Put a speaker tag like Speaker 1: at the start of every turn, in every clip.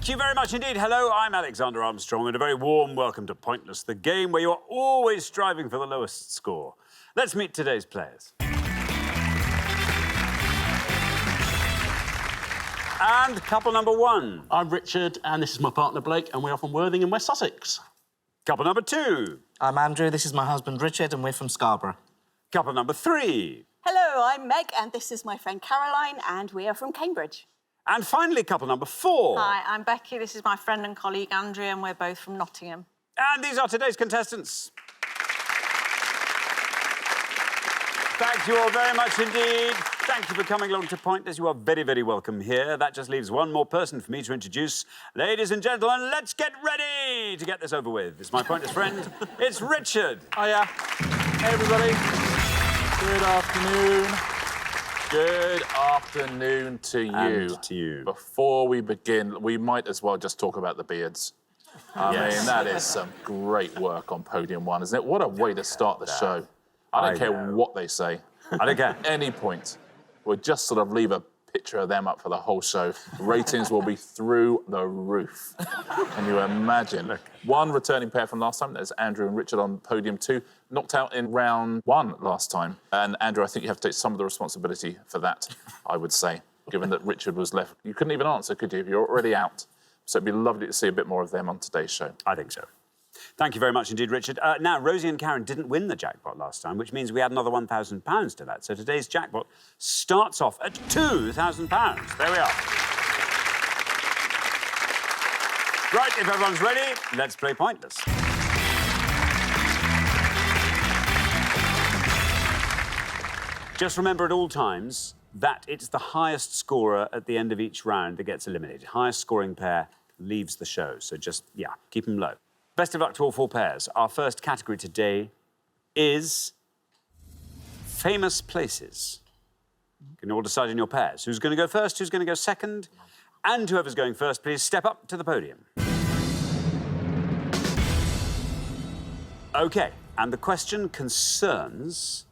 Speaker 1: Thank you very much indeed. Hello, I'm Alexander Armstrong, and a very warm welcome to Pointless, the game where you're always striving for the lowest score. Let's meet today's players. And couple number one.
Speaker 2: I'm Richard, and this is my partner Blake, and we're from Worthing in West Sussex.
Speaker 1: Couple number two.
Speaker 3: I'm Andrew, this is my husband Richard, and we're from Scarborough.
Speaker 1: Couple number three.
Speaker 4: Hello, I'm Meg, and this is my friend Caroline, and we are from Cambridge.
Speaker 1: And finally, couple number four.
Speaker 5: Hi, I'm Becky. This is my friend and colleague Andrea, and we're both from Nottingham.
Speaker 1: And these are today's contestants. Thank you all very much indeed. Thank you for coming along to Pointless. You are very, very welcome here. That just leaves one more person for me to introduce. Ladies and gentlemen, let's get ready to get this over with. It's my Pointless friend. It's Richard.
Speaker 6: Hiya. Hey, everybody. Good afternoon. Good afternoon to you.
Speaker 1: And to you.
Speaker 6: Before we begin, we might as well just talk about the beards. I mean, that is some great work on Podium 1, isn't it? What a way to start the show. I don't care what they say.
Speaker 1: I don't care.
Speaker 6: Any point. We'll just sort of leave a picture of them up for the whole show. Ratings will be through the roof. Can you imagine?
Speaker 1: Look.
Speaker 6: One returning pair from last time, there's Andrew and Richard on Podium 2, knocked out in round 1 last time. And Andrew, I think you have to take some of the responsibility for that, I would say, given that Richard was left. You couldn't even answer, could you? You're already out. So it'd be lovely to see a bit more of them on today's show.
Speaker 1: I think so. Thank you very much indeed, Richard. Now, Rosie and Karen didn't win the jackpot last time, which means we add another £1,000 to that. So today's jackpot starts off at £2,000. There we are. Right, if everyone's ready, let's play Pointless. Just remember at all times that it's the highest scorer at the end of each round that gets eliminated. Highest scoring pair leaves the show. So just, yeah, keep them low. Best of luck to all four pairs. Our first category today is famous places. You can all decide in your pairs. Who's going to go first? Who's going to go second? And whoever's going first, please step up to the podium. OK, and the question concerns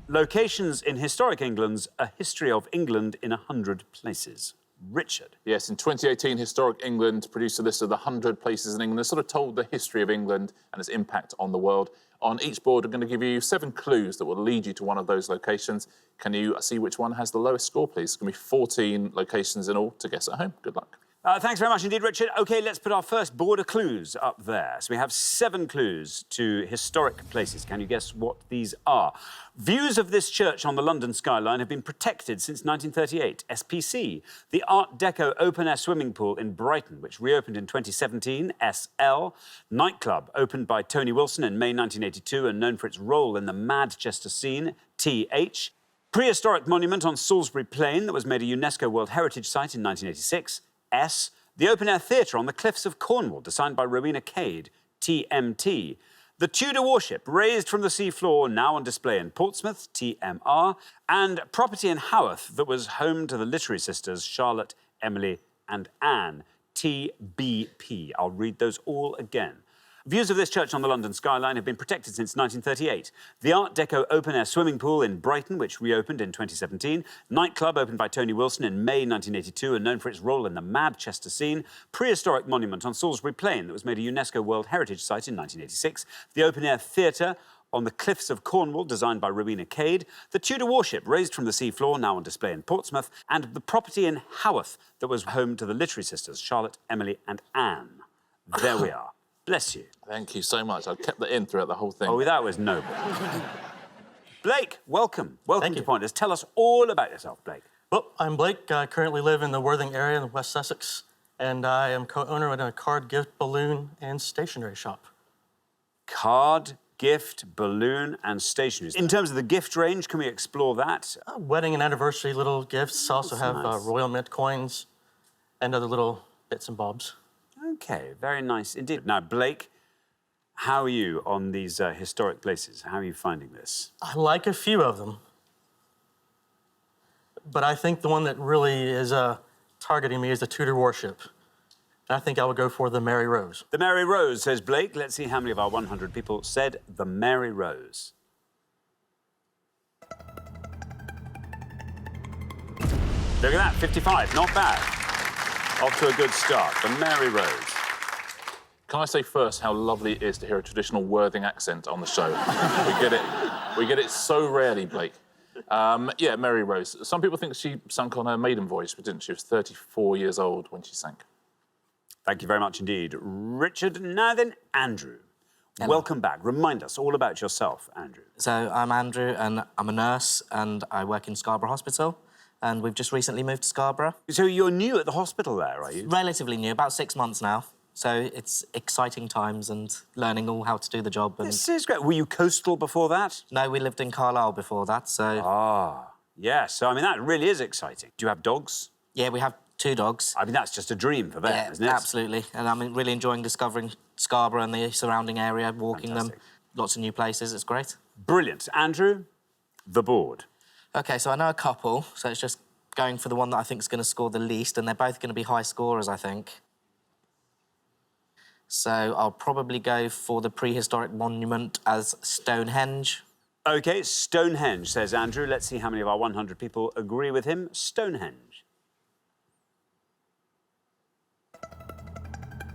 Speaker 1: locations in historic England's A History of England in 100 Places. Richard.
Speaker 6: Yes, in 2018, Historic England produced a list of the 100 places in England that sort of told the history of England and its impact on the world. On each board, we're going to give you 7 clues that will lead you to one of those locations. Can you see which one has the lowest score, please? It's going to be 14 locations in all to guess at home. Good luck.
Speaker 1: Thanks very much indeed, Richard. OK, let's put our first board of clues up there. So we have 7 clues to historic places. Can you guess what these are? Views of this church on the London skyline have been protected since 1938. SPC. The Art Deco open-air swimming pool in Brighton, which reopened in 2017. SL. Nightclub, opened by Tony Wilson in May 1982 and known for its role in the Manchester scene. TH. Prehistoric monument on Salisbury Plain that was made a UNESCO World Heritage Site in 1986. S. The open-air theatre on the cliffs of Cornwall, designed by Rowena Cade, TMT. The Tudor warship, raised from the seafloor, now on display in Portsmouth, TMR. And property in Haworth that was home to the literary sisters Charlotte, Emily and Anne, TBP. I'll read those all again. Views of this church on the London skyline have been protected since 1938. The Art Deco open-air swimming pool in Brighton, which reopened in 2017. Nightclub, opened by Tony Wilson in May 1982 and known for its role in the Manchester scene. Prehistoric monument on Salisbury Plain that was made a UNESCO World Heritage Site in 1986. The open-air theatre on the cliffs of Cornwall, designed by Rowena Cade. The Tudor warship, raised from the seafloor, now on display in Portsmouth. And the property in Haworth that was home to the literary sisters Charlotte, Emily and Anne. There we are. Bless you.
Speaker 6: Thank you so much. I've kept that in throughout the whole thing.
Speaker 1: Oh, that was noble. Blake, welcome. Welcome to Pointless. Tell us all about yourself, Blake.
Speaker 2: Well, I'm Blake. I currently live in the Worthing area in West Sussex, and I am co-owner of a card, gift, balloon, and stationery shop.
Speaker 1: Card, gift, balloon, and stationery. In terms of the gift range, can we explore that?
Speaker 2: Wedding and anniversary little gifts. Also have
Speaker 1: nice.
Speaker 2: Royal Mint coins and other little bits and bobs.
Speaker 1: OK, very nice indeed. Now, Blake, how are you on these historic places? How are you finding this?
Speaker 2: I like a few of them. But I think the one that really is targeting me is the Tudor warship. And I think I would go for the Mary Rose.
Speaker 1: The Mary Rose, says Blake. Let's see how many of our 100 people said the Mary Rose. Look at that, 55, not bad. Off to a good start. The Mary Rose.
Speaker 6: Can I say first how lovely it is to hear a traditional Worthing accent on the show? We get it so rarely, Blake. Yeah, Mary Rose. Some people think she sunk on her maiden voyage, but didn't she? She was 34 years old when she sank.
Speaker 1: Thank you very much indeed, Richard. Now then, Andrew.
Speaker 3: Hello.
Speaker 1: Welcome back. Remind us all about yourself, Andrew.
Speaker 3: So I'm Andrew, and I'm a nurse, and I work in Scarborough Hospital, and we've just recently moved to Scarborough.
Speaker 1: So you're new at the hospital there, are you?
Speaker 3: Relatively new, about 6 months now. So it's exciting times and learning all how to do the job. And
Speaker 1: This is great. Were you coastal before that?
Speaker 3: no, we lived in Carlisle before that, so
Speaker 1: Ah, yes. So, I mean, that really is exciting. Do you have dogs?
Speaker 3: yeah, we have 2 dogs.
Speaker 1: I mean, that's just a dream for them,
Speaker 3: Yeah,
Speaker 1: isn't it?
Speaker 3: absolutely. And I'm really enjoying discovering Scarborough and the surrounding area, walking
Speaker 1: Fantastic.
Speaker 3: them, lots of new places. It's great.
Speaker 1: Brilliant. Andrew, the board.
Speaker 3: OK, so I know a couple, so it's just going for the one that I think is going to score the least, and they're both going to be high scorers, I think. So I'll probably go for the prehistoric monument as Stonehenge.
Speaker 1: OK, Stonehenge, says Andrew. Let's see how many of our 100 people agree with him. Stonehenge.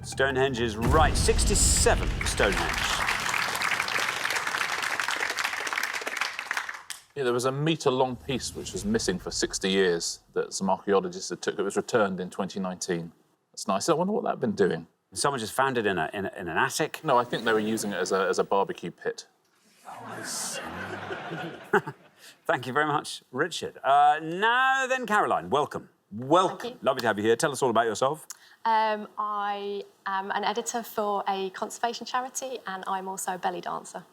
Speaker 1: Stonehenge is right. 67, Stonehenge.
Speaker 6: Yeah, there was a metre-long piece which was missing for 60 years that some archaeologists had took. It was returned in 2019. That's nice. I wonder what they've been doing.
Speaker 1: Someone just found it in an attic.
Speaker 6: No, I think they were using it as a barbecue pit.
Speaker 1: Thank you very much, Richard. Now then, Caroline, welcome. Welcome.
Speaker 7: Thank you.
Speaker 1: Lovely to have you here. Tell us all about yourself.
Speaker 7: I am an editor for a conservation charity, and I'm also a belly dancer.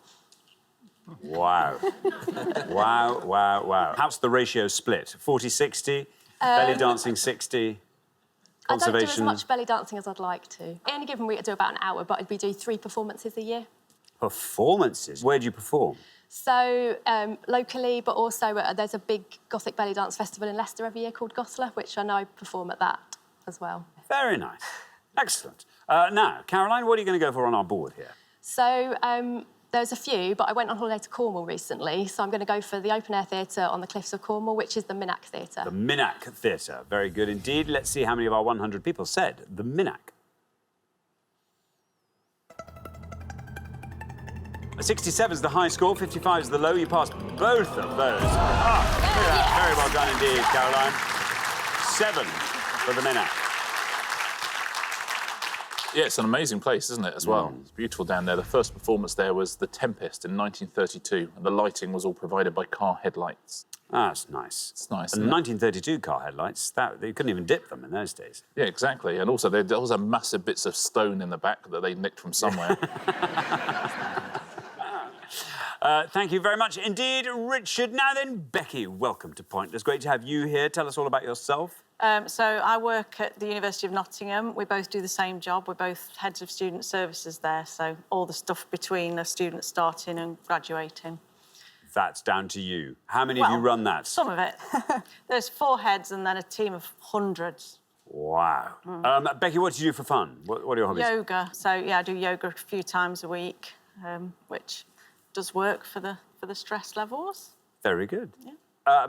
Speaker 1: Wow. Wow, wow, wow. How's the ratio split? 40-60? Belly dancing 60?
Speaker 7: I don't do as
Speaker 1: Conservation?
Speaker 7: much belly dancing as I'd like to. Any given week I do about an hour, but we do 3 performances a year.
Speaker 1: Performances? Where do you perform?
Speaker 7: So, locally, but also there's a big Gothic belly dance festival in Leicester every year called Goslar, which I know I perform at that as well.
Speaker 1: Very nice. Excellent. Now, Caroline, what are you going to go for on our board here?
Speaker 7: So, there's a few, but I went on holiday to Cornwall recently, so I'm going to go for the open-air theatre on the cliffs of Cornwall, which is the Minack Theatre.
Speaker 1: The Minack Theatre. Very good indeed. Let's see how many of our 100 people said the Minack. 67 is the high score, 55 is the low. You passed both of those. Ah, look at that. Very well done indeed, Caroline. 7 for the Minack.
Speaker 6: Yeah, it's an amazing place, isn't it, as well? It's beautiful down there. The first performance there was The Tempest in 1932, and the lighting was all provided by car headlights.
Speaker 1: Ah, that's nice.
Speaker 6: It's nice,
Speaker 1: And
Speaker 6: isn't it?
Speaker 1: 1932 car headlights, you couldn't even dip them in those days.
Speaker 6: Yeah, exactly. And also, there was massive bits of stone in the back that they nicked from somewhere.
Speaker 1: Thank you very much indeed, Richard. Now then, Becky, welcome to Pointless. Great to have you here. Tell us all about yourself.
Speaker 5: So I work at the University of Nottingham. We both do the same job. We're both heads of student services there, so all the stuff between a student starting and graduating.
Speaker 1: That's down to you. How many of you run that?
Speaker 5: Some of it. There's 4 heads and then a team of hundreds.
Speaker 1: Wow. Becky, what do you do for fun? What are your hobbies?
Speaker 5: Yoga. So, yeah, I do yoga a few times a week, which does work for the stress levels.
Speaker 1: Very good.
Speaker 5: Yeah.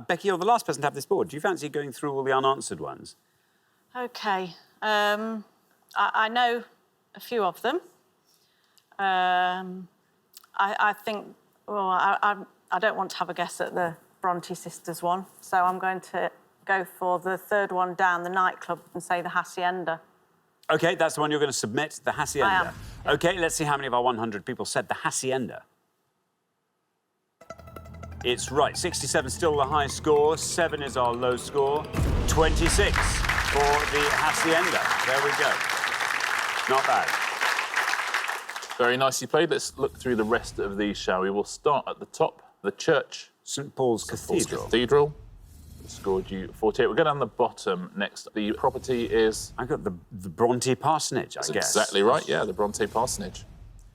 Speaker 1: Becky, you're the last person to have this board. Do you fancy going through all the unanswered ones?
Speaker 5: OK. I know a few of them. I think... Well, I don't want to have a guess at the Bronte sisters one, so I'm going to go for the third one down, the nightclub, and say the Hacienda.
Speaker 1: OK, that's the one you're going to submit, the Hacienda.
Speaker 5: I am.
Speaker 1: OK, let's see how many of our 100 people said the Hacienda. It's right. 67 still the high score. 7 is our low score. 26 for the Hacienda. There we go. Not bad.
Speaker 6: Very nicely played. Let's look through the rest of these, shall we? We'll start at the top. The church.
Speaker 1: St Paul's Cathedral.
Speaker 6: Cathedral. Scored you 48. We'll go down the bottom next. The property is...
Speaker 1: I got the Bronte Parsonage, I
Speaker 6: That's
Speaker 1: guess.
Speaker 6: exactly right, yeah, the Bronte Parsonage.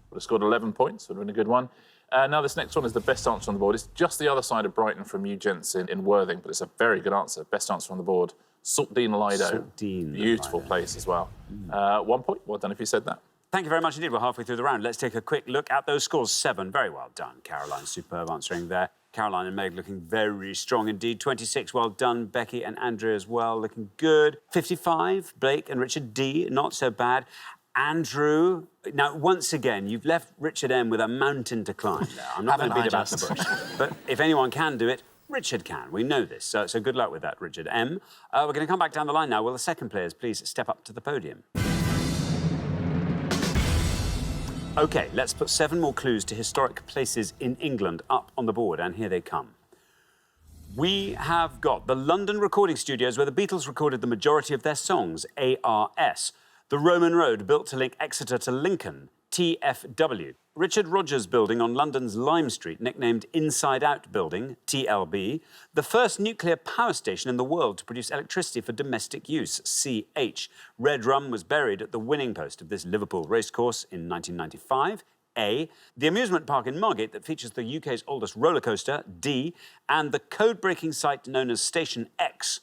Speaker 6: Would have scored 11 points, would have been a good one. Now, this next one is the best answer on the board. It's just the other side of Brighton from you, gents, in Worthing, but it's a very good answer. Best answer on the board. Saltdean Lido.
Speaker 1: Saltdean
Speaker 6: Beautiful
Speaker 1: Lido.
Speaker 6: place as well. 1 point. Well done if you said that.
Speaker 1: Thank you very much indeed. We're halfway through the round. Let's take a quick look at those scores. 7, very well done. Caroline, superb answering there. Caroline and Meg looking very strong indeed. 26, well done. Becky and Andrea as well, looking good. 55, Blake and Richard D, not so bad. Andrew, now, once again, you've left Richard M with a mountain to climb there. I'm not going to beat about the bush. But if anyone can do it, Richard can. We know this. So good luck with that, Richard M. We're going to come back down the line now. Will the second players please step up to the podium? OK, let's put 7 more clues to historic places in England up on the board, and here they come. We have got the London recording studios where the Beatles recorded the majority of their songs, ARS. The Roman Road built to link Exeter to Lincoln, TFW. Richard Rogers Building on London's Lime Street, nicknamed Inside Out Building, TLB. The first nuclear power station in the world to produce electricity for domestic use, CH. Red Rum was buried at the winning post of this Liverpool racecourse in 1995. A. The amusement park in Margate that features the UK's oldest roller coaster, D. And the code-breaking site known as Station X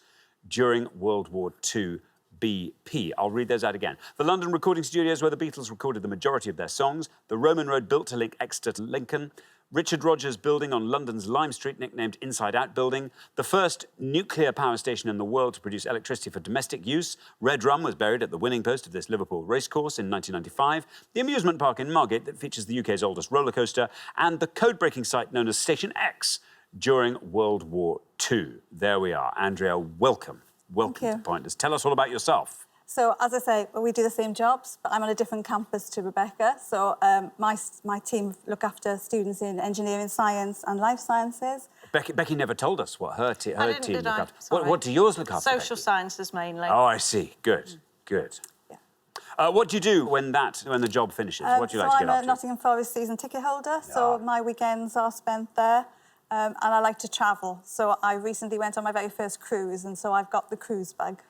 Speaker 1: during World War II. BP. I'll read those out again. The London recording studios where the Beatles recorded the majority of their songs. The Roman Road built to link Exeter to Lincoln. Richard Rogers Building on London's Lime Street, nicknamed Inside Out Building. The first nuclear power station in the world to produce electricity for domestic use. Red Rum was buried at the winning post of this Liverpool racecourse in 1995. The amusement park in Margate that features the UK's oldest roller coaster. And the code-breaking site known as Station X during World War II. There we are. Andrea, welcome. Welcome to Pointless. Tell us all about yourself.
Speaker 8: So, as I say, we do the same jobs, but I'm on a different campus to Rebecca. So my team look after students in engineering, science and life sciences.
Speaker 1: Becky never told us what her team look after.
Speaker 5: Sorry.
Speaker 1: What do yours look after,
Speaker 5: Social
Speaker 1: Becky?
Speaker 5: sciences mainly.
Speaker 1: Oh, I see. Good, good.
Speaker 8: Yeah.
Speaker 1: What do you do when the job finishes? What do you like to get up
Speaker 8: I'm
Speaker 1: to?
Speaker 8: a Nottingham Forest season ticket holder, so my weekends are spent there. And I like to travel. So I recently went on my very first cruise, and so I've got the cruise bag.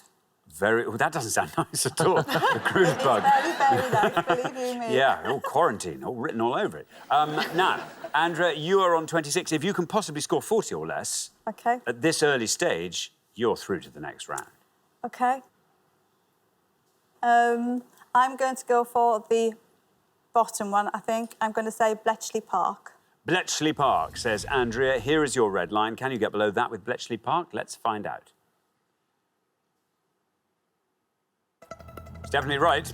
Speaker 1: Well, that doesn't sound nice at all. The cruise bug.
Speaker 8: Very, very nice, believe you me.
Speaker 1: Yeah, all quarantine, all written all over it. Now, Andrea, you are on 26. If you can possibly score 40 or less,
Speaker 8: OK.
Speaker 1: at this early stage, you're through to the next round.
Speaker 8: OK. I'm going to go for the bottom one, I think. I'm going to say Bletchley Park.
Speaker 1: Bletchley Park, says Andrea. Here is your red line. Can you get below that with Bletchley Park? Let's find out. It's definitely right.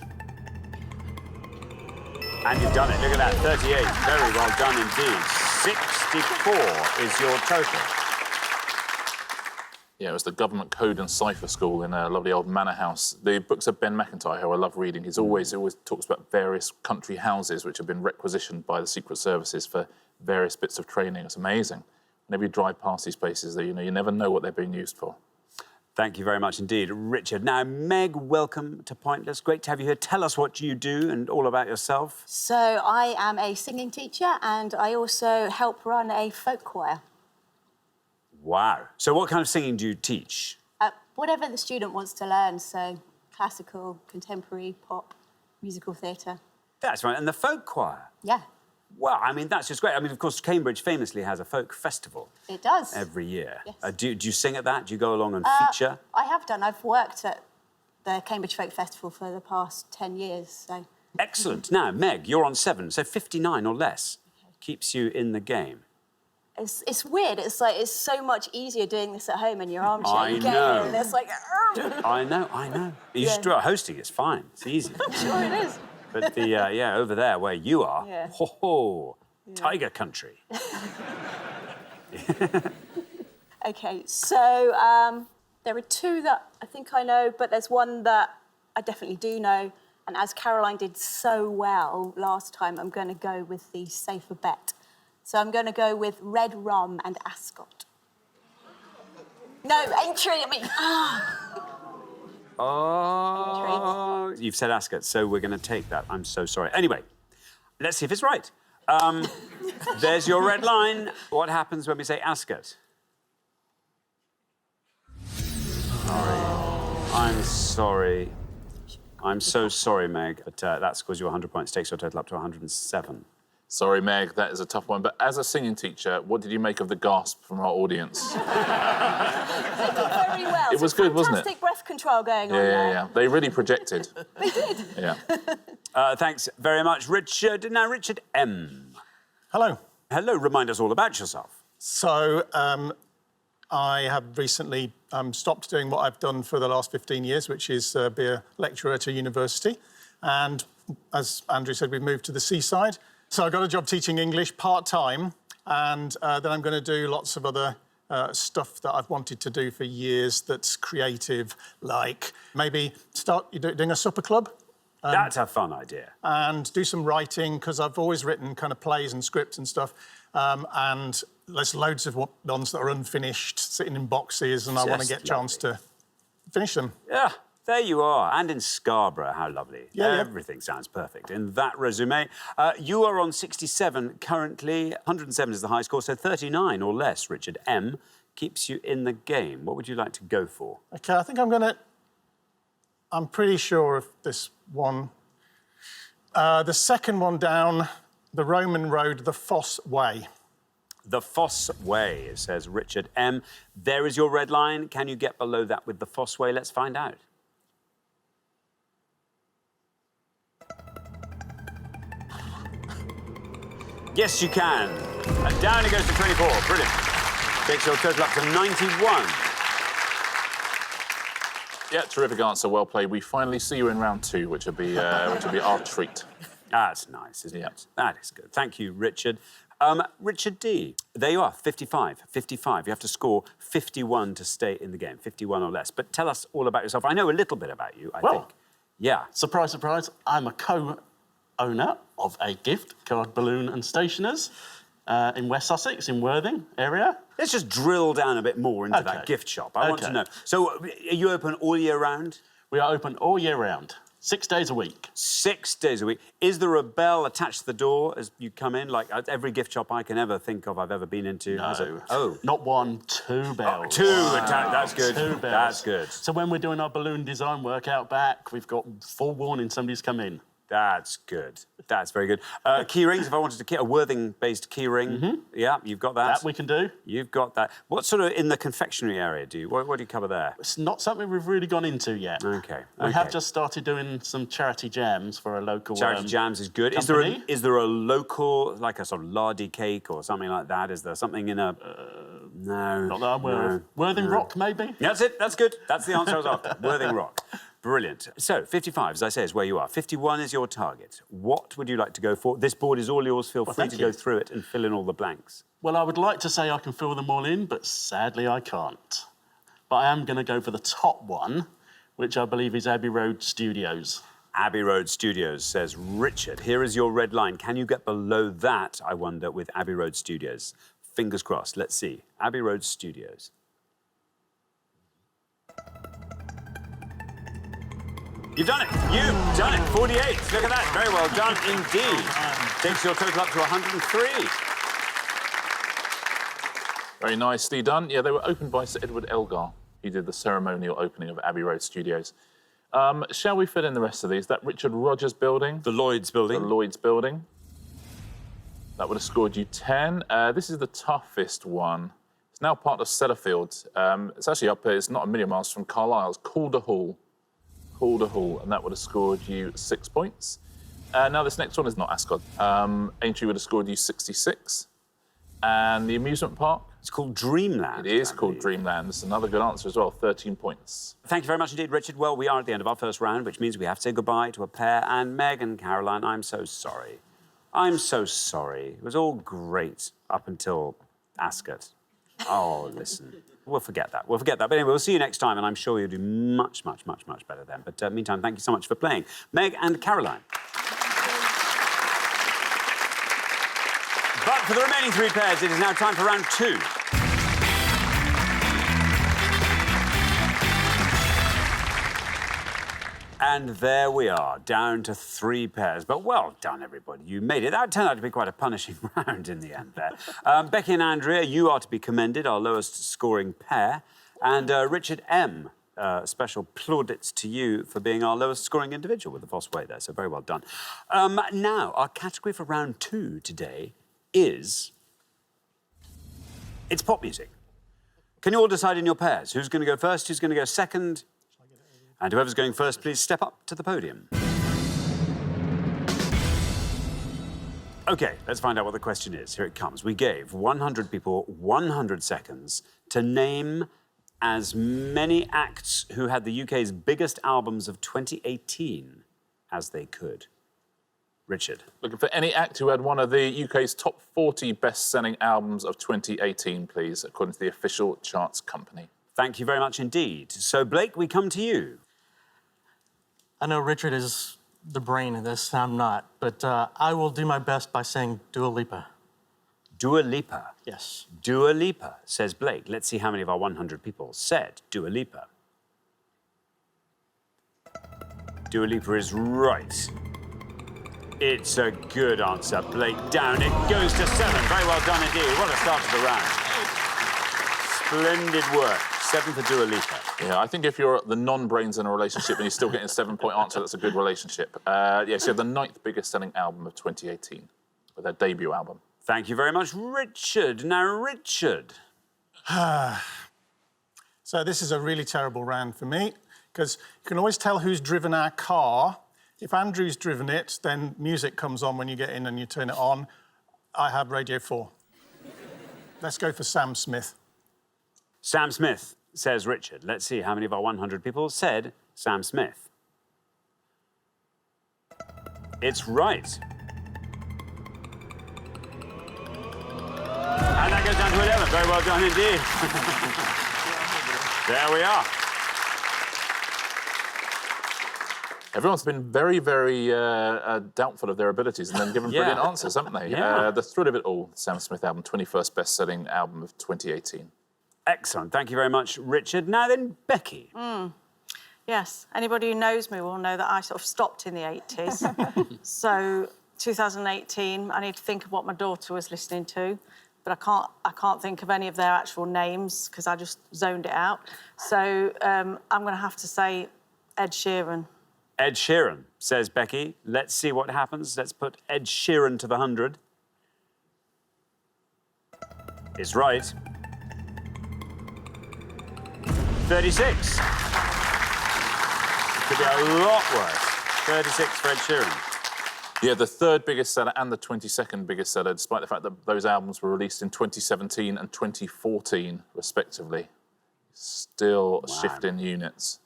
Speaker 1: And you've done it. Look at that, 38. Very well done indeed. 64 is your total.
Speaker 6: Yeah, it was the Government Code and Cipher School in a lovely old manor house. The books of Ben McIntyre, who I love reading, he always talks about various country houses which have been requisitioned by the Secret Services for various bits of training. It's amazing. Whenever you drive past these places, you never know what they're being used for.
Speaker 1: Thank you very much indeed, Richard. Now, Meg, welcome to Pointless. Great to have you here. Tell us what you do and all about yourself.
Speaker 4: So I am a singing teacher and I also help run a folk choir.
Speaker 1: Wow. So what kind of singing do you teach?
Speaker 4: Whatever the student wants to learn, so classical, contemporary, pop, musical theatre.
Speaker 1: That's right. And the folk choir?
Speaker 4: Yeah.
Speaker 1: Well, I mean, that's just great. I mean, of course, Cambridge famously has a folk festival.
Speaker 4: It does.
Speaker 1: Every year.
Speaker 4: Yes.
Speaker 1: Do you sing at that? Do you go along and feature?
Speaker 4: I have done. I've worked at the Cambridge Folk Festival for the past 10 years, so...
Speaker 1: Excellent. Now, Meg, you're on 7, so 59 or less keeps you in the game.
Speaker 4: It's weird. It's like it's so much easier doing this at home in your armchair.
Speaker 1: I
Speaker 4: You get
Speaker 1: know.
Speaker 4: in and it's like...
Speaker 1: I know. You should do it hosting. It's fine. It's easy.
Speaker 4: I'm sure it is.
Speaker 1: But over there where you are,
Speaker 4: Yeah.
Speaker 1: tiger country.
Speaker 4: OK, so there are 2 that I think I know, but there's one that I definitely do know. And as Caroline did so well last time, I'm going to go with the safer bet. So I'm going to go with Red Rum and Ascot. No, entry, I mean...
Speaker 1: Oh, you've said Ascot, so we're going to take that. I'm so sorry. Anyway, let's see if it's right. There's your red line. What happens when we say Ascot? I'm sorry. I'm so sorry, Meg, but that scores you 100 points, takes your total up to 107.
Speaker 6: Sorry, Meg, that is a tough one. But as a singing teacher, what did you make of the gasp from our audience?
Speaker 4: They did very well.
Speaker 6: It was good, wasn't it?
Speaker 4: Fantastic breath control going on there.
Speaker 6: Yeah. They really projected.
Speaker 4: They did.
Speaker 6: Yeah.
Speaker 1: Thanks very much, Richard. Now, Richard M.
Speaker 9: Hello.
Speaker 1: Hello, remind us all about yourself.
Speaker 9: So, I have recently stopped doing what I've done for the last 15 years, which is be a lecturer at a university. And as Andrew said, we've moved to the seaside. So I got a job teaching English part-time, and then I'm going to do lots of other stuff that I've wanted to do for years that's creative, like maybe start doing a supper club.
Speaker 1: That's a fun idea.
Speaker 9: And do some writing, because I've always written kind of plays and scripts and stuff. And there's loads of ones that are unfinished, sitting in boxes, and I want to get a chance to finish them.
Speaker 1: Yeah, there you are. And in Scarborough, how lovely.
Speaker 9: Yeah,
Speaker 1: Everything sounds perfect in that resume. You are on 67 currently. 107 is the high score, so 39 or less, Richard M, keeps you in the game. What would you like to go for?
Speaker 9: OK, I think I'm pretty sure of this one. The second one down, the Roman road, the Fosse Way.
Speaker 1: The Fosse Way, says Richard M. There is your red line. Can you get below that with the Fosse Way? Let's find out. Yes, you can. And down it goes to 24. Brilliant. Takes your total up to 91.
Speaker 6: Yeah, terrific answer. Well played. We finally see you in round 2, which will be our treat.
Speaker 1: That's nice, isn't it? That is good. Thank you, Richard. Richard D. There you are, 55. 55. You have to score 51 to stay in the game, 51 or less. But tell us all about yourself. I know a little bit about you, I think.
Speaker 10: Yeah. Surprise, surprise. I'm a co-owner of a gift card, balloon and stationers in West Sussex, in Worthing area.
Speaker 1: Let's just drill down a bit more into that gift shop. I want to know. So, are you open all year round?
Speaker 10: We are open all year round. 6 days a week.
Speaker 1: 6 days a week. Is there a bell attached to the door as you come in? Like every gift shop I can ever think of I've ever been into?
Speaker 10: No.
Speaker 1: Oh.
Speaker 10: Not one, 2 bells.
Speaker 1: Oh, 2 that's good.
Speaker 10: 2 bells.
Speaker 1: That's good.
Speaker 10: So when we're doing our balloon design work out back, we've got full warning somebody's come in.
Speaker 1: That's good. That's very good. Key rings, if I wanted to a Worthing-based key ring, yeah, you've got that.
Speaker 10: That we can do.
Speaker 1: You've got that. What sort of, in the confectionery area, what do you cover there?
Speaker 10: It's not something we've really gone into yet.
Speaker 1: OK.
Speaker 10: We have just started doing some charity jams for a local
Speaker 1: Charity jams is good. Is there a local, like a sort of lardy cake or something like that? Is there something in a... no.
Speaker 10: Not that I'm aware of. Worthing Rock, maybe?
Speaker 1: That's it. That's good. That's the answer I was after. Worthing Rock. Brilliant. So, 55, as I say, is where you are. 51 is your target. What would you like to go for? This board is all yours. Feel free to go through it and fill in all the blanks.
Speaker 10: Well, I would like to say I can fill them all in, but sadly I can't. But I am going to go for the top one, which I believe is Abbey Road Studios.
Speaker 1: Abbey Road Studios, says Richard. Here is your red line. Can you get below that, I wonder, with Abbey Road Studios? Fingers crossed. Let's see. Abbey Road Studios. You've done it. You've done it. 48. Look at that. Very well done indeed. Takes your total up to 103.
Speaker 6: Very nicely done. Yeah, they were opened by Sir Edward Elgar. He did the ceremonial opening of Abbey Road Studios. Shall we fill in the rest of these? That Richard Rogers building.
Speaker 1: The Lloyd's building.
Speaker 6: The Lloyd's building. That would have scored you 10. This is the toughest one. It's now part of Sellafield. It's actually up here. It's not a million miles from Carlisle. It's Calder Hall. Calder Hall, and that would have scored you 6 points. Now, this next one is not Ascot. Aintree would have scored you 66. And the amusement park?
Speaker 1: It's called Dreamland.
Speaker 6: It is called Dreamland. That's another good answer as well, 13 points.
Speaker 1: Thank you very much indeed, Richard. Well, we are at the end of our first round, which means we have to say goodbye to a pair. And Meg and Caroline, I'm so sorry. I'm so sorry. It was all great up until Ascot. Oh, listen. We'll forget that. We'll forget that. But anyway, we'll see you next time, and I'm sure you'll do much, much, much, much better then. But meantime, thank you so much for playing. Meg and Caroline. But for the remaining 3 pairs, it is now time for round 2. And there we are, down to 3 pairs. But well done, everybody. You made it. That turned out to be quite a punishing round in the end there. Becky and Andrea, you are to be commended, our lowest scoring pair. And Richard M, special plaudits to you for being our lowest scoring individual with the Fosse Way there. So very well done. Now, our category for round 2 today is... it's pop music. Can you all decide in your pairs who's going to go first, who's going to go second? And whoever's going first, please step up to the podium. OK, let's find out what the question is. Here it comes. We gave 100 people 100 seconds to name as many acts who had the UK's biggest albums of 2018 as they could. Richard.
Speaker 6: Looking for any act who had one of the UK's top 40 best-selling albums of 2018, please, according to the official charts company.
Speaker 1: Thank you very much indeed. So, Blake, we come to you.
Speaker 2: I know Richard is the brain of this, I'm not, but I will do my best by saying Dua Lipa.
Speaker 1: Dua Lipa.
Speaker 2: Yes.
Speaker 1: Dua Lipa, says Blake. Let's see how many of our 100 people said Dua Lipa. Dua Lipa is right. It's a good answer, Blake. Down it goes to 7. Very well done indeed. What a start to the round. Splendid work. 7 for Dua Lipa.
Speaker 6: Yeah, I think if you're the non-brains in a relationship and you're still getting a 7-point answer, that's a good relationship. Yes, you have the 9th biggest-selling album of 2018 with their debut album.
Speaker 1: Thank you very much, Richard. Now, Richard.
Speaker 9: So this is a really terrible round for me, because you can always tell who's driven our car. If Andrew's driven it, then music comes on when you get in and you turn it on. I have Radio 4. Let's go for Sam Smith.
Speaker 1: Sam Smith, says Richard. Let's see how many of our 100 people said Sam Smith. It's right. And that goes down to 11. Very well done indeed. There we are.
Speaker 6: Everyone's been very, very doubtful of their abilities and then given brilliant answers, haven't they?
Speaker 1: Yeah.
Speaker 6: The Thrill of It All, Sam Smith album, 21st best-selling album of 2018.
Speaker 1: Excellent. Thank you very much, Richard. Now then, Becky.
Speaker 5: Yes, anybody who knows me will know that I sort of stopped in the 80s. So 2018, I need to think of what my daughter was listening to, but I can't think of any of their actual names because I just zoned it out. So I'm going to have to say Ed Sheeran.
Speaker 1: Ed Sheeran, says Becky. Let's see what happens. Let's put Ed Sheeran to the 100. It's right. 36. Could be a lot worse. 36 for Ed Sheeran.
Speaker 6: Yeah, the 3rd biggest seller and the 22nd biggest seller, despite the fact that those albums were released in 2017 and 2014, respectively. Still shifting units.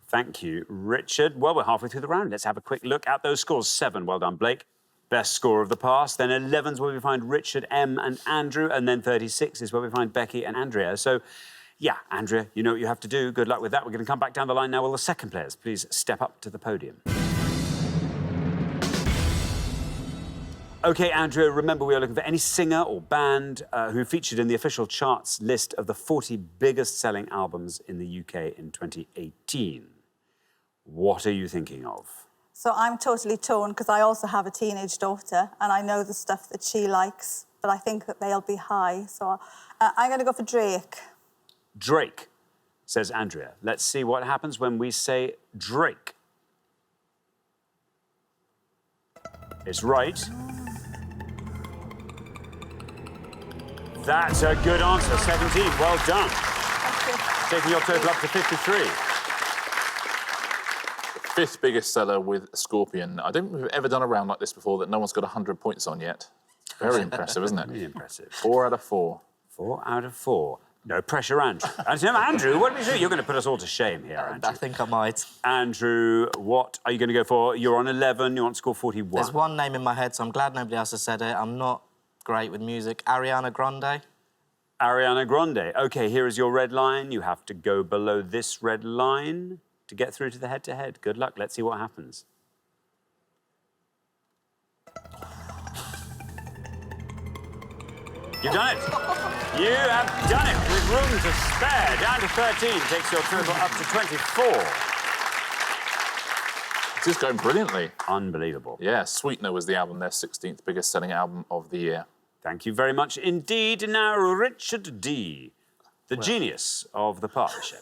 Speaker 1: Thank you, Richard. Well, we're halfway through the round. Let's have a quick look at those scores. 7, well done, Blake. Best score of the past. Then 11's where we find Richard, M and Andrew. And then 36 is where we find Becky and Andrea. So, yeah, Andrea, you know what you have to do. Good luck with that. We're going to come back down the line now. Will the second players please step up to the podium? OK, Andrea, remember we are looking for any singer or band who featured in the official charts list of the 40 biggest-selling albums in the UK in 2018. What are you thinking of?
Speaker 8: So I'm totally torn because I also have a teenage daughter and I know the stuff that she likes, but I think that they'll be high. So I'm going to go for Drake.
Speaker 1: Drake, says Andrea. Let's see what happens when we say Drake. It's right. That's a good answer. 17. Well done. Taking your total up to 53.
Speaker 6: 5th biggest seller with Scorpion. I don't think we've ever done a round like this before that no one's got 100 points on yet. Very impressive, isn't it?
Speaker 1: Really impressive.
Speaker 6: 4 out of 4.
Speaker 1: 4 out of 4. No pressure, Andrew. Andrew, what do we do? You're going to put us all to shame here, Andrew.
Speaker 3: I think I might.
Speaker 1: Andrew, what are you going to go for? You're on 11. You want to score 41.
Speaker 3: There's one name in my head, so I'm glad nobody else has said it. I'm not great with music. Ariana Grande.
Speaker 1: Ariana Grande. OK, here is your red line. You have to go below this red line to get through to the head-to-head. Good luck. Let's see what happens. You've done it. You have done it with room to spare. Down to 13 takes your total up to 24.
Speaker 6: This is going brilliantly.
Speaker 1: Unbelievable.
Speaker 6: Yeah, Sweetener was the album, their 16th biggest selling album of the year.
Speaker 1: Thank you very much indeed. Now, Richard D., the genius of the partnership.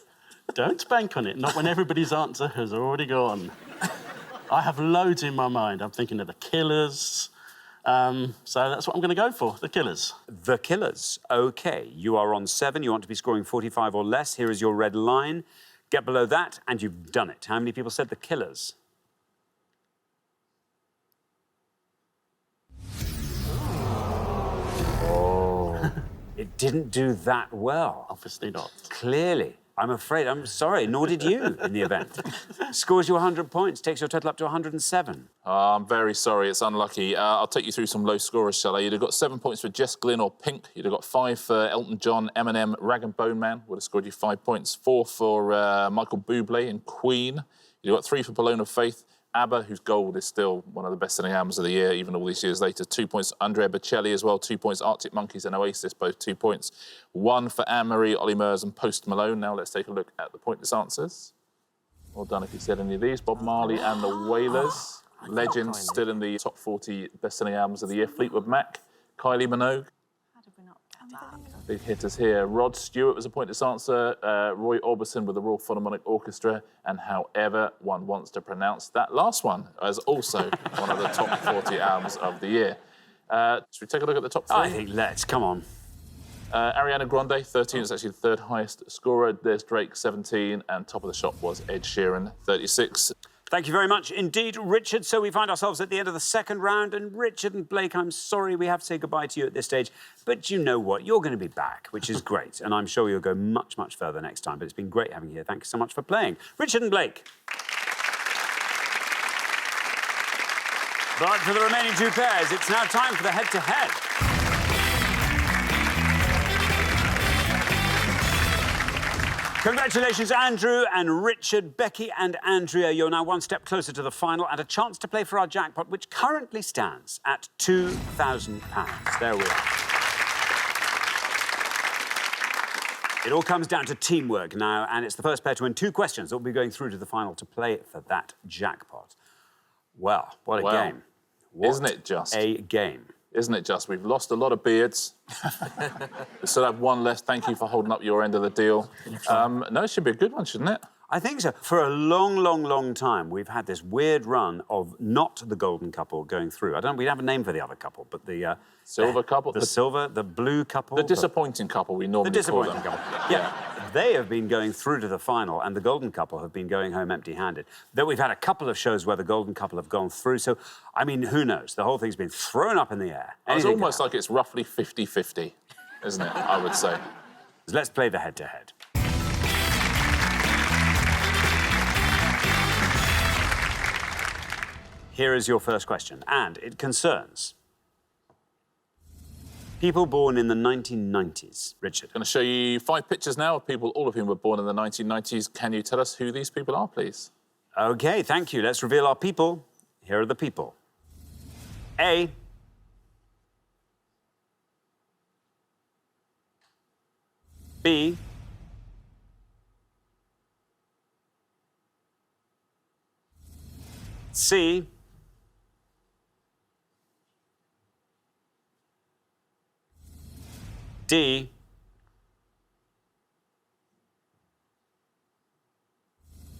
Speaker 10: Don't bank on it, not when everybody's answer has already gone. I have loads in my mind. I'm thinking of The Killers. So that's what I'm going to go for, The Killers.
Speaker 1: The Killers. OK, you are on 7. You want to be scoring 45 or less. Here is your red line. Get below that, and you've done it. How many people said The Killers? It didn't do that well.
Speaker 10: Obviously not.
Speaker 1: Clearly. I'm afraid. I'm sorry. Nor did you in the event. Scores you 100 points, takes your total up to 107.
Speaker 6: I'm very sorry, it's unlucky. I'll take you through some low scorers, shall I? You'd have got 7 points for Jess Glynn or Pink. You'd have got 5 for Elton John, Eminem, Rag and Bone Man. Would have scored you 5 points. 4 for Michael Bublé and Queen. You'd have got 3 for Balloon of Faith. ABBA, whose Gold is still one of the best-selling albums of the year, even all these years later. 2 points. Andrea Bocelli as well, 2 points. Arctic Monkeys and Oasis, both 2 points. 1 for Anne-Marie, Ollie Murs and Post Malone. Now let's take a look at the pointless answers. Well done if you said any of these. Bob Marley and the Wailers. Legends, still in the top 40 best-selling albums of the year. Fleetwood Mac. Kylie Minogue.
Speaker 5: How did we not get that?
Speaker 6: Big hitters here. Rod Stewart was a pointless answer. Roy Orbison with the Royal Philharmonic Orchestra. And however one wants to pronounce that last one as also one of the top 40 albums of the year. Should we take a look at the top 3?
Speaker 1: I think let's. Come on.
Speaker 6: Ariana Grande, 13. It's actually the third highest scorer. There's Drake, 17. And top of the shop was Ed Sheeran, 36.
Speaker 1: Thank you very much indeed, Richard. So we find ourselves at the end of the second round. And Richard and Blake, I'm sorry we have to say goodbye to you at this stage. But you know what? You're going to be back, which is great. And I'm sure you'll go much, much further next time. But it's been great having you here. Thank you so much for playing. Richard and Blake. But for the remaining 2 pairs, it's now time for the head-to-head. Congratulations, Andrew and Richard. Becky and Andrea, you're now 1 step closer to the final and a chance to play for our jackpot, which currently stands at £2,000. There we are. It all comes down to teamwork now, and it's the first pair to win 2 questions that will be going through to the final to play for that jackpot. Well, what a game. What
Speaker 6: isn't it just?
Speaker 1: A game.
Speaker 6: Isn't it just? We've lost a lot of beards. We still have 1 less. Thank you for holding up your end of the deal. No, it should be a good one, shouldn't it?
Speaker 1: I think so. For a long, long, long time, we've had this weird run of not the golden couple going through. We don't have a name for the other couple, but the...
Speaker 6: silver couple?
Speaker 1: The silver, the blue couple.
Speaker 6: The disappointing couple, we normally call them.
Speaker 1: The disappointing couple. Yeah. They have been going through to the final, and the golden couple have been going home empty-handed. Then we've had a couple of shows where the golden couple have gone through, so, I mean, who knows? The whole thing's been thrown up in the air.
Speaker 6: It's almost like it's roughly 50-50, isn't it, I would say.
Speaker 1: Let's play the head-to-head. Here is your first question, and it concerns people born in the 1990s. Richard.
Speaker 6: I'm going to show you 5 pictures now of people, all of whom were born in the 1990s. Can you tell us who these people are, please?
Speaker 1: OK, thank you. Let's reveal our people. Here are the people. A. B. C. D.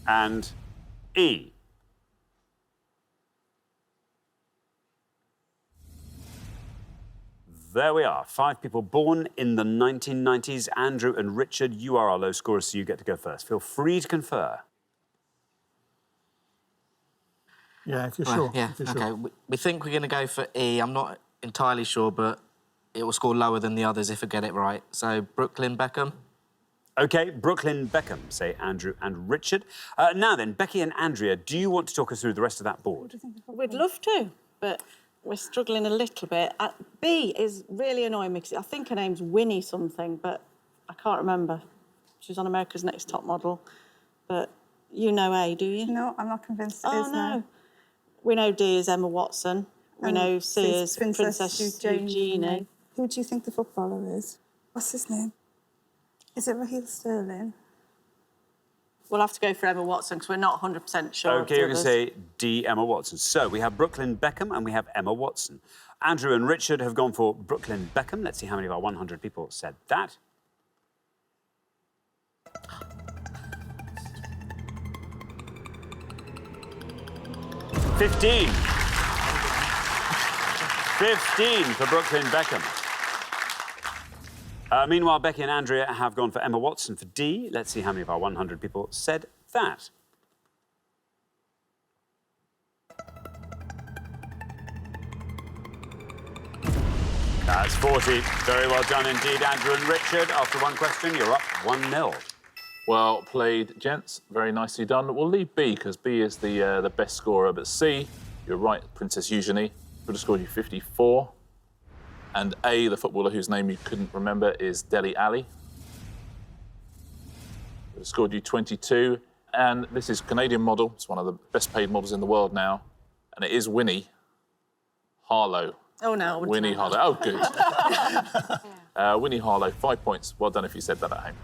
Speaker 1: And E. There we are. 5 people born in the 1990s. Andrew and Richard, you are our low scorers, so you get to go first. Feel free to confer.
Speaker 9: Yeah, if you're sure.
Speaker 3: Yeah,
Speaker 9: if you're
Speaker 3: OK.
Speaker 9: sure.
Speaker 3: We think we're going to go for E. I'm not entirely sure, but it will score lower than the others if I get it right. So, Brooklyn Beckham.
Speaker 1: OK, Brooklyn Beckham, say Andrew and Richard. Now then, Becky and Andrea, do you want to talk us through the rest of that board?
Speaker 5: We'd love to, but we're struggling a little bit. B is really annoying me because I think her name's Winnie something, but I can't remember. She's on America's Next Top Model. But you know A, do you?
Speaker 8: No, I'm not convinced it
Speaker 5: Oh,
Speaker 8: is
Speaker 5: no.
Speaker 8: now.
Speaker 5: We know D is Emma Watson. We
Speaker 8: And
Speaker 5: know C is Princess
Speaker 8: Eugenie.
Speaker 5: Eugenie.
Speaker 8: Who do you think the footballer is? What's his name? Is it Raheem Sterling?
Speaker 5: We'll have to go for Emma Watson because we're not 100% sure.
Speaker 1: OK, you're going to say D, Emma Watson. So we have Brooklyn Beckham and we have Emma Watson. Andrew and Richard have gone for Brooklyn Beckham. Let's see how many of our 100 people said that. $15 for Brooklyn Beckham. Meanwhile, Becky and Andrea have gone for Emma Watson for D. Let's see how many of our 100 people said that. That's 40. Very well done indeed, Andrew and Richard. After one question, you're up 1-0.
Speaker 6: Well played, gents. Very nicely done. We'll leave B, because B is the best scorer, but C, you're right, Princess Eugenie, would have scored you 54. And A, the footballer whose name you couldn't remember, is Dele Alli. Would have scored you 22. And this is Canadian model. It's one of the best paid models in the world now. And it is Winnie Harlow.
Speaker 5: Oh, no. I wouldn't
Speaker 6: Winnie
Speaker 5: know.
Speaker 6: Harlow. Oh, good. Winnie Harlow, 5 points. Well done if you said that at home.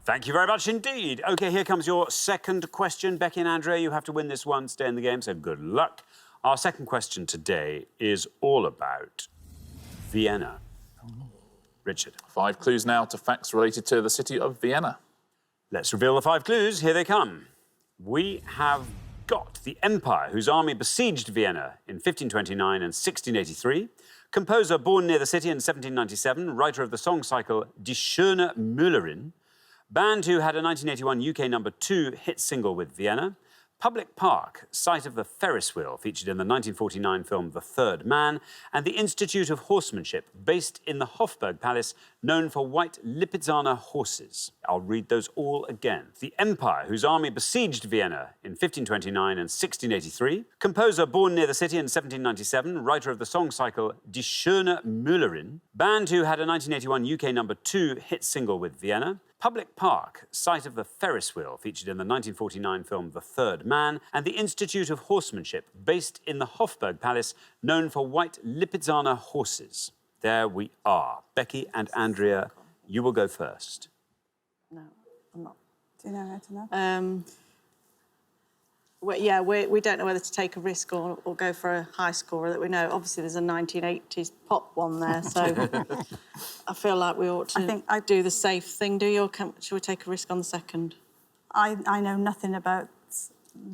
Speaker 1: Thank you very much indeed. OK, here comes your second question. Becky and Andrea, you have to win this one, stay in the game, so good luck. Our second question today is all about Vienna. Richard. 5
Speaker 6: clues now to facts related to the city of Vienna.
Speaker 1: Let's reveal the 5 clues. Here they come. We have got the empire whose army besieged Vienna in 1529 and 1683, composer born near the city in 1797, writer of the song cycle Die Schöne Müllerin, band who had a 1981 UK #2 hit single with Vienna, public park, site of the Ferris wheel featured in the 1949 film The Third Man, and the Institute of Horsemanship, based in the Hofburg Palace, known for white Lipizzaner horses. I'll read those all again. The empire whose army besieged Vienna in 1529 and 1683, composer born near the city in 1797, writer of the song cycle Die Schöne Müllerin, band who had a 1981 UK #2 hit single with Vienna, public park, site of the Ferris wheel featured in the 1949 film The Third Man, and the Institute of Horsemanship, based in the Hofburg Palace, known for white Lipizzaner horses. There we are. Becky and Andrea, you will go first.
Speaker 5: No, I'm not.
Speaker 8: Do you know? I don't know.
Speaker 5: We don't know whether to take a risk or go for a high scorer that we know. Obviously, there's a 1980s pop one there, so I feel like we ought to do the safe thing, do you? Or should we take a risk on the second?
Speaker 8: I know nothing about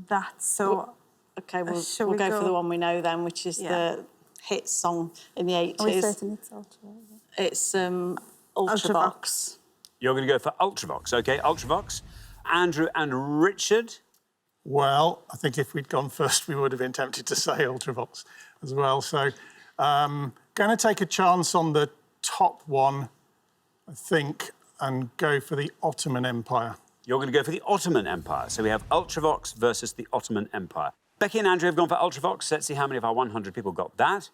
Speaker 8: that, so...
Speaker 5: OK, we'll go for the one we know then, which is the hit song in the 80s.
Speaker 8: Are we certain it's Ultravox?
Speaker 5: It's Ultravox.
Speaker 1: You're going to go for Ultravox, OK? Ultravox. Andrew and Richard?
Speaker 9: Well, I think if we'd gone first, we would have been tempted to say Ultravox as well. So, going to take a chance on the top one, I think, and go for the Ottoman Empire.
Speaker 1: You're going to go for the Ottoman Empire. So we have Ultravox versus the Ottoman Empire. Becky and Andrew have gone for Ultravox. Let's see how many of our 100 people got that.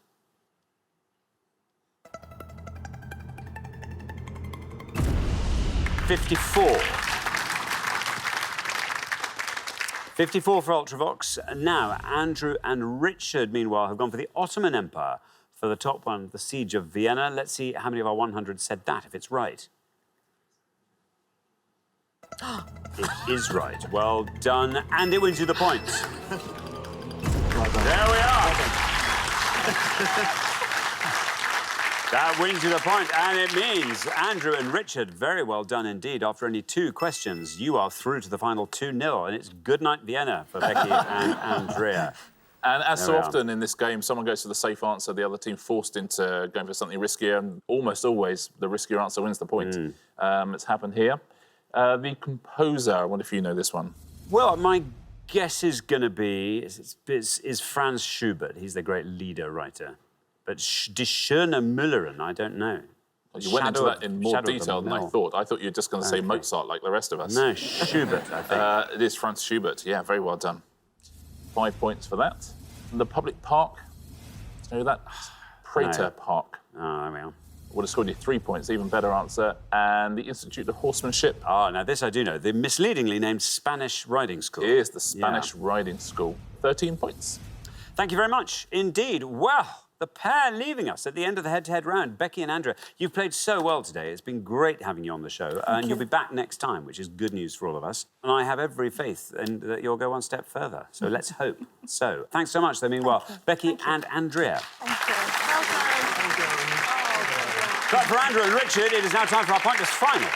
Speaker 1: $54. 54 for Ultravox. Now, Andrew and Richard, meanwhile, have gone for the Ottoman Empire for the top one, the Siege of Vienna. Let's see how many of our 100 said that, if it's right. It is right. Well done. And it wins you the points. There we are. That wins you the point, and it means Andrew and Richard, very well done indeed. After only 2 questions, you are through to the final 2-0, and it's good night Vienna for Becky and Andrea.
Speaker 6: And as so often in this game, someone goes for the safe answer, the other team forced into going for something riskier, and almost always the riskier answer wins the point. It's happened here. The composer, I wonder if you know this one.
Speaker 1: Well, my guess is going to be is Franz Schubert. He's the great leader writer. But Die Schöne Müllerin, I don't know.
Speaker 6: You went into that in more detail than I thought. I thought you were just going to say Mozart like the rest of us.
Speaker 1: No, Schubert, I think.
Speaker 6: It is Franz Schubert. Yeah, very well done. 5 points for that. And the public park, do you know that? Prater Park.
Speaker 1: Oh, there we are.
Speaker 6: Would have scored you 3 points, even better answer. And the Institute of Horsemanship.
Speaker 1: Ah, now this I do know. The misleadingly named Spanish Riding School.
Speaker 6: It is the Spanish Riding School. 13 points.
Speaker 1: Thank you very much indeed. Well, the pair leaving us at the end of the head-to-head round, Becky and Andrea, you've played so well today. It's been great having you on the show. And you'll be back next time, which is good news for all of us. And I have every faith in that you'll go one step further. So let's hope so. Thanks so much. They mean well. Becky and Andrea.
Speaker 8: Thank you.
Speaker 1: But for Andrew and Richard, it is now time for our Pointless Final.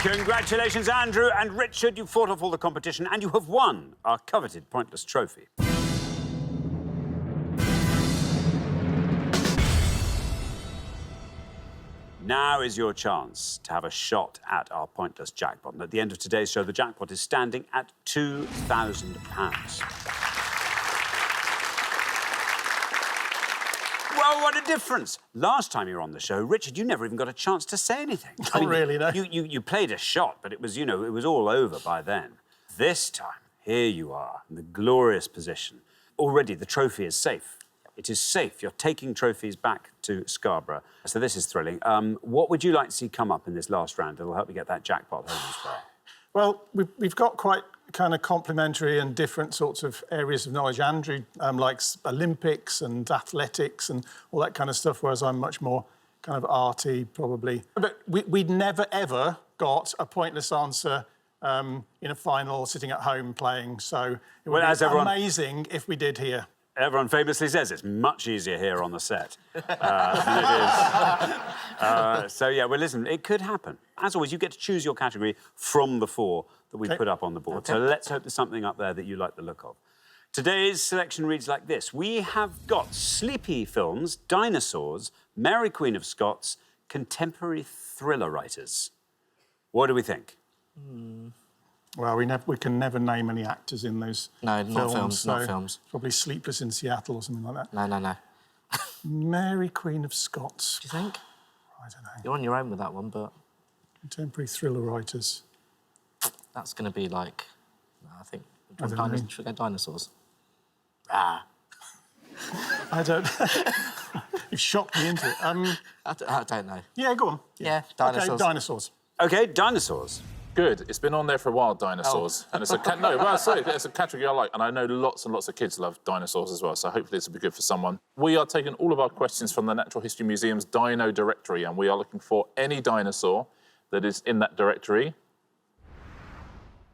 Speaker 1: Congratulations, Andrew and Richard. You fought off all the competition and you have won our coveted Pointless Trophy. Now is your chance to have a shot at our Pointless Jackpot. And at the end of today's show, the jackpot is standing at £2,000. Oh, what a difference. Last time you were on the show, Richard, you never even got a chance to say anything.
Speaker 9: Not really, no.
Speaker 1: You played a shot, but it was, you know, it was all over by then. This time, here you are, in the glorious position. Already, the trophy is safe. It is safe. You're taking trophies back to Scarborough. So this is thrilling. What would you like to see come up in this last round that'll help you get that jackpot home as well?
Speaker 9: Well, we've got quite kind of complementary and different sorts of areas of knowledge. Andrew likes Olympics and athletics and all that kind of stuff, whereas I'm much more kind of arty, probably. But we'd never, ever got a pointless answer in a final sitting at home playing, so it would be amazing if we did here.
Speaker 1: Everyone famously says it's much easier here on the set than it is. So, yeah, well, listen, it could happen. As always, you get to choose your category from the 4 that we put up on the board. Okay. So let's hope there's something up there that you like the look of. Today's selection reads like this. We have got sleepy films, dinosaurs, Mary Queen of Scots, contemporary thriller writers. What do we think?
Speaker 9: Well, we can never name any actors in those
Speaker 3: No,
Speaker 9: films.
Speaker 3: not films,
Speaker 9: So
Speaker 3: not films.
Speaker 9: Probably Sleepless in Seattle or something like that.
Speaker 3: No.
Speaker 9: Mary Queen of Scots.
Speaker 3: Do you think?
Speaker 9: I don't know.
Speaker 3: You're on your own with that one, but...
Speaker 9: Contemporary thriller writers.
Speaker 3: That's going to be like... I think... Should we go dinosaurs?
Speaker 9: I don't... You've shocked me into it.
Speaker 3: I don't know.
Speaker 9: Yeah, go on.
Speaker 3: Yeah, dinosaurs.
Speaker 9: OK, dinosaurs.
Speaker 1: OK, dinosaurs.
Speaker 6: Good. It's been on there for a while, dinosaurs. And it's a it's a category I like, and I know lots and lots of kids love dinosaurs as well, so hopefully this will be good for someone. We are taking all of our questions from the Natural History Museum's Dino Directory, and we are looking for any dinosaur that is in that directory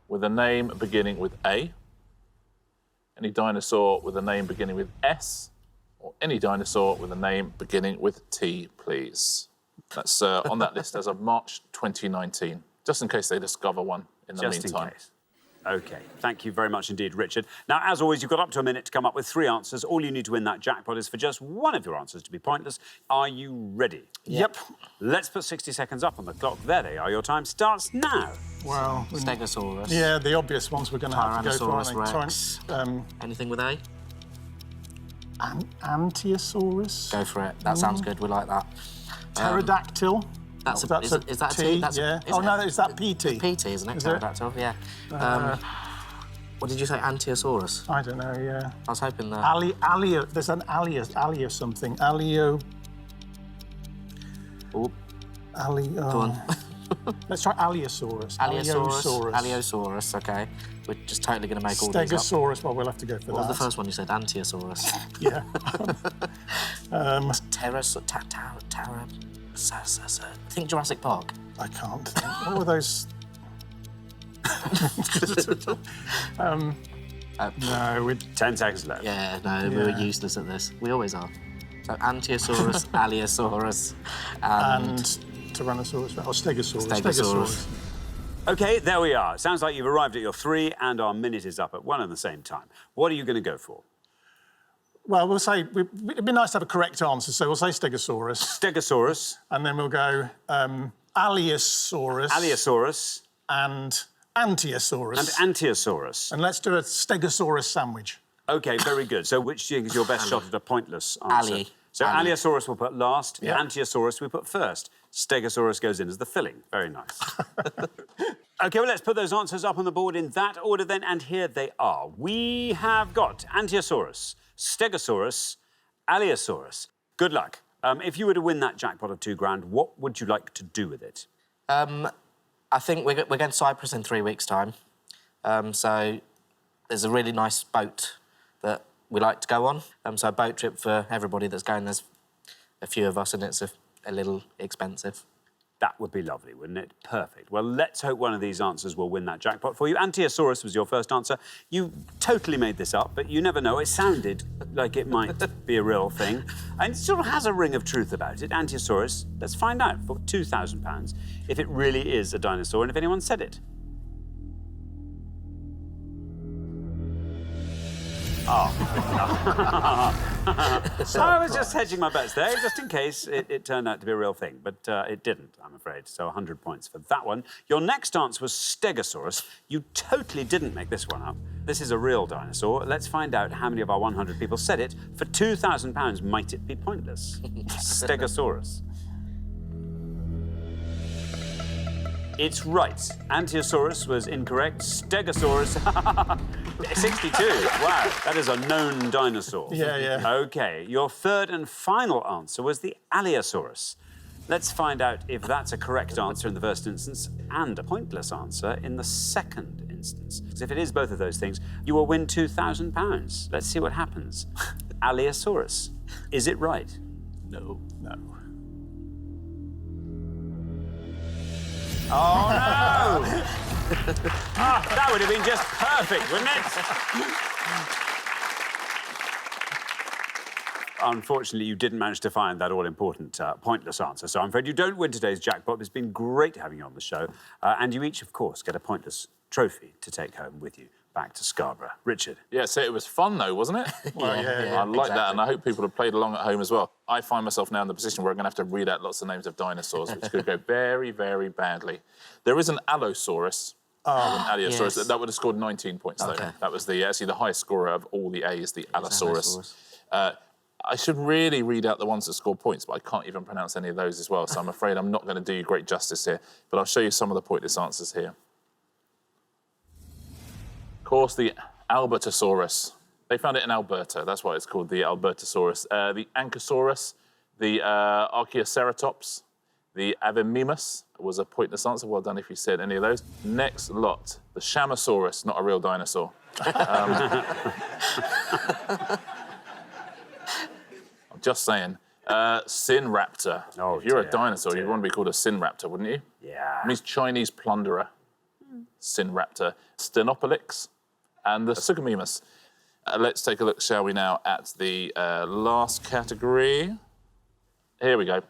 Speaker 6: with a name beginning with A, any dinosaur with a name beginning with S, or any dinosaur with a name beginning with T, please. That's on that list as of March 2019. Just in case they discover one in the meantime.
Speaker 1: Just in case. OK, thank you very much indeed, Richard. Now, as always, you've got up to a minute to come up with 3 answers. All you need to win that jackpot is for just one of your answers to be pointless. Are you ready?
Speaker 9: Yep.
Speaker 1: Let's put 60 seconds up on the clock. There they are. Your time starts now.
Speaker 9: Well...
Speaker 3: Stegosaurus.
Speaker 9: Yeah, the obvious ones we're going to have to go for,
Speaker 3: Tyrannosaurus Rex. Anything with A?
Speaker 9: Anti-OSAURUS.
Speaker 3: Go for it. That sounds good. We like that.
Speaker 9: Pterodactyl.
Speaker 3: Is that a
Speaker 9: T?
Speaker 3: That's
Speaker 9: yeah. No, is that PT?
Speaker 3: It's PT, isn't it? Pterodactyl, yeah. What did you say, Anti-OSAURUS?
Speaker 9: I don't know, yeah.
Speaker 3: I was hoping that...
Speaker 9: There's an alio something. Alio...
Speaker 3: Oh.
Speaker 9: Alio...
Speaker 3: Go on.
Speaker 9: Let's try Aliosaurus.
Speaker 3: Aliosaurus, OK. We're just totally going to make all these up.
Speaker 9: Stegosaurus, well, we'll have to go for that.
Speaker 3: What was the first one you said? Anti-OSAURUS.
Speaker 9: Yeah.
Speaker 3: Think Jurassic Park.
Speaker 9: I can't think. What were those? No, we'd...
Speaker 1: 10 seconds left.
Speaker 3: Yeah, no, we were useless at this. We always are. So Anti-OSAURUS, Aliosaurus, and
Speaker 9: Tyrannosaurus, or Stegosaurus.
Speaker 3: Stegosaurus.
Speaker 1: OK, there we are. Sounds like you've arrived at your 3 and our minute is up at 1 and the same time. What are you going to go for?
Speaker 9: Well, we'll say... It'd be nice to have a correct answer, so we'll say Stegosaurus.
Speaker 1: Stegosaurus.
Speaker 9: And then we'll go Aliosaurus.
Speaker 1: Aliosaurus.
Speaker 9: And Anti-OSAURUS.
Speaker 1: And Anti-OSAURUS.
Speaker 9: And let's do a Stegosaurus sandwich.
Speaker 1: OK, very good. So which do you think is your best shot at a pointless answer? So Aliosaurus we'll put last, Anti-OSAURUS we put first. Stegosaurus goes in as the filling. Very nice. OK, well, let's put those answers up on the board in that order then, and here they are. We have got Anti-OSAURUS, Stegosaurus, Aliosaurus. Good luck. If you were to win that jackpot of £2,000, what would you like to do with it?
Speaker 3: I think we're going to Cyprus in 3 weeks' time. So there's a really nice boat that we like to go on. So a boat trip for everybody that's going. There's a few of us, and it's a little expensive.
Speaker 1: That would be lovely, wouldn't it? Perfect. Well, let's hope one of these answers will win that jackpot for you. Anti-OSAURUS was your first answer. You totally made this up, but you never know. It sounded like it might be a real thing. And it sort of has a ring of truth about it. Anti-OSAURUS, let's find out for £2,000 if it really is a dinosaur and if anyone said it. Oh. I was just hedging my bets there, just in case it turned out to be a real thing. But it didn't, I'm afraid. So 100 points for that one. Your next answer was Stegosaurus. You totally didn't make this one up. This is a real dinosaur. Let's find out how many of our 100 people said it. For £2,000, might it be pointless? Stegosaurus. It's right. Anti-OSAURUS was incorrect. Stegosaurus, 62. Wow, that is a known dinosaur.
Speaker 9: Yeah.
Speaker 1: OK, your third and final answer was the Allosaurus. Let's find out if that's a correct answer in the first instance and a pointless answer in the second instance. Because if it is both of those things, you will win £2,000. Let's see what happens. Allosaurus, is it right?
Speaker 10: No.
Speaker 1: Oh, no! That would have been just perfect, wouldn't it? Unfortunately, you didn't manage to find that all-important pointless answer, so I'm afraid you don't win today's jackpot. It's been great having you on the show. And you each, of course, get a pointless trophy to take home with you back to Scarborough. Richard?
Speaker 6: Yeah, so it was fun, though, wasn't it?
Speaker 3: Yeah,
Speaker 6: I like that, and I hope people have played along at home as well. I find myself now in the position where I'm going to have to read out lots of names of dinosaurs, which could go very, very badly. There is an Allosaurus. An Allosaurus.
Speaker 3: Yes.
Speaker 6: That would have scored 19 points, though.
Speaker 3: Okay.
Speaker 6: That was actually the highest scorer of all the A's, the Allosaurus. I should really read out the ones that score points, but I can't even pronounce any of those as well, so I'm afraid I'm not going to do you great justice here. But I'll show you some of the pointless answers here. Of course, the Albertosaurus. They found it in Alberta. That's why it's called the Albertosaurus. The Ankylosaurus, the Archaeoceratops, the Avemimus was a pointless answer. Well done if you said any of those. Next lot, the Shamosaurus, not a real dinosaur. I'm just saying. Sinraptor.
Speaker 1: Oh,
Speaker 6: if you're
Speaker 1: dear,
Speaker 6: a dinosaur,
Speaker 1: dear.
Speaker 6: you'd want to be called a Sinraptor, wouldn't you?
Speaker 1: Yeah.
Speaker 6: It means Chinese plunderer. Sinraptor. Stenopolix. And the Suchomimus. Let's take a look, shall we now, at the last category. Here we go.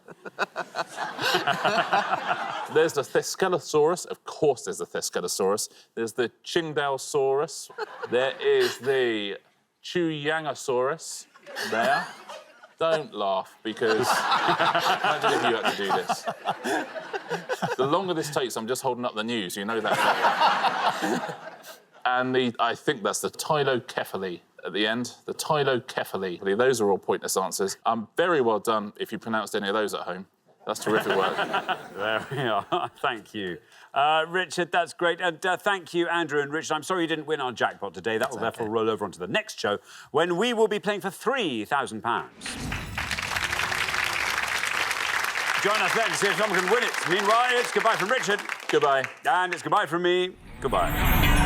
Speaker 6: There's the Thescelosaurus. Of course there's the Thescelosaurus. There's the Qingdaosaurus. There is the Chuyangosaurus. There. Don't laugh, because imagine if you had to do this. The longer this takes, I'm just holding up the news. You know that. And I think that's the Tylocephaly at the end. The Tylocephaly. Those are all pointless answers. Very well done if you pronounced any of those at home. That's terrific work.
Speaker 1: There we are. Thank you. Richard, that's great. And thank you, Andrew and Richard. I'm sorry you didn't win our jackpot today. That will therefore roll over onto the next show, when we will be playing for £3,000. Join us then to see if someone can win it. Meanwhile, it's goodbye from Richard.
Speaker 6: Goodbye.
Speaker 1: And it's goodbye from me. Goodbye.